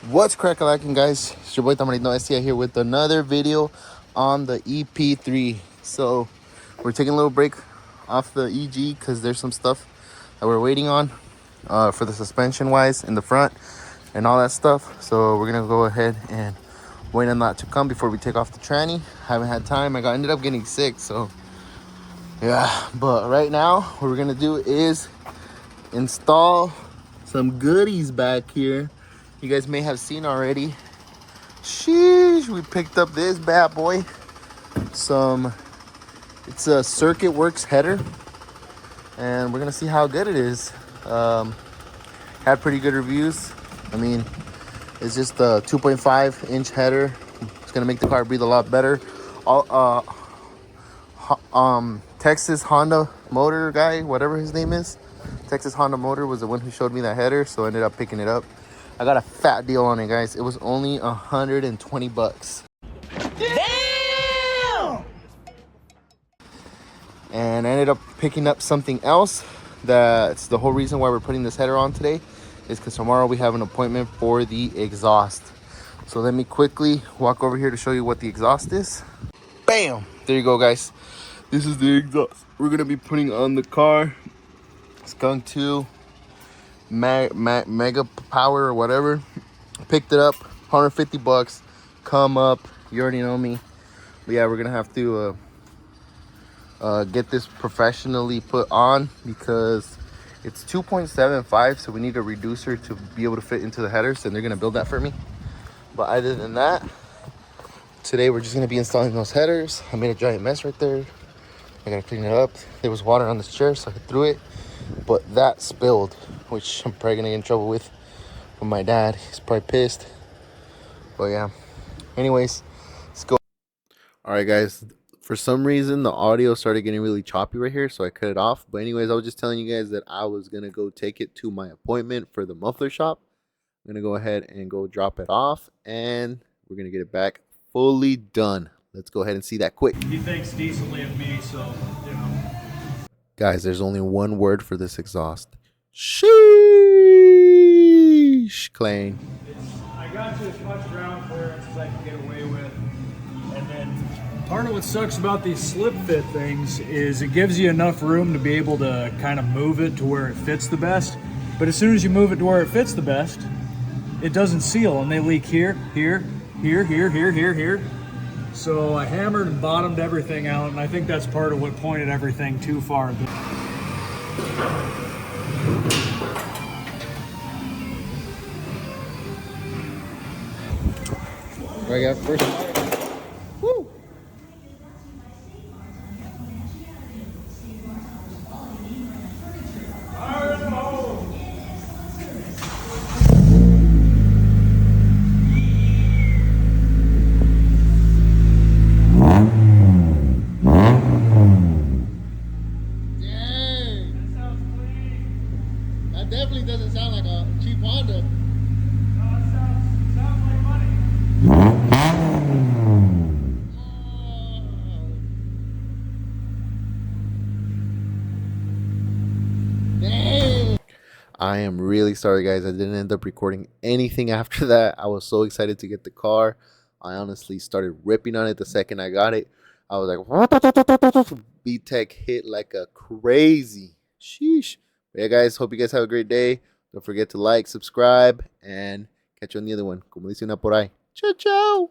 What's crack-a-lacking, guys? It's your boy Tamarino STI here with another video on the EP3. So we're taking a little break off the EG because there's some stuff that we're waiting on for the suspension wise in the front and all that stuff. So we're gonna go ahead and wait on that to come before we take off the tranny. Haven't had time. Ended up getting sick, so yeah. But right now what we're gonna do is install some goodies back here. You guys may have seen already. Sheesh, we picked up this bad boy. It's a Circuit Werks header, and we're gonna see how good it is. Had pretty good reviews. I mean, it's just a 2.5-inch header. It's gonna make the car breathe a lot better. Texas Honda motor guy, whatever his name is, Texas Honda Motor was the one who showed me that header, so I ended up picking it up. I got a fat deal on it, guys. It was only 120 bucks. Damn! And I ended up picking up something else. That's the whole reason why we're putting this header on today, is because tomorrow we have an appointment for the exhaust. So let me quickly walk over here to show you what the exhaust is. Bam! There you go, guys. This is the exhaust we're gonna be putting on the car. Skunk2 MegaPower or whatever. Picked it up, 150 bucks. Come up, you already know me. But yeah, we're gonna have to get this professionally put on because it's 2.75, so we need a reducer to be able to fit into the headers, and they're gonna build that for me. But other than that, today we're just gonna be installing those headers. I made a giant mess right there. I gotta clean it up. There was water on this chair, so I threw it, but that spilled, which I'm probably gonna get in trouble with from my dad. He's probably pissed. But yeah, anyways, let's go. All right, guys, for some reason the audio started getting really choppy right here, so I cut it off. But anyways, I was just telling you guys that I was gonna go take it to my appointment for the muffler shop. I'm gonna go ahead and go drop it off, and we're gonna get it back fully done. Let's go ahead and see that quick. He thinks decently of me, so, you know. Guys, there's only one word for this exhaust. Sheesh, Clay. I got to as much ground clearance as I can get away with. And then part of what sucks about these slip fit things is it gives you enough room to be able to kind of move it to where it fits the best. But as soon as you move it to where it fits the best, it doesn't seal, and they leak here, here, here, here, here, here, here. So I hammered and bottomed everything out, and I think that's part of what pointed everything too far. I got first. Woo! That definitely doesn't sound like a cheap Honda. No, it sounds like money. Dang. I am really sorry, guys. I didn't end up recording anything after that. I was so excited to get the car. I honestly started ripping on it the second I got it. I was like, B-Tech hit like a crazy. Sheesh. But yeah, guys, hope you guys have a great day. Don't forget to like, subscribe, and catch you on the other one. Como dice una por ahí. Ciao, ciao.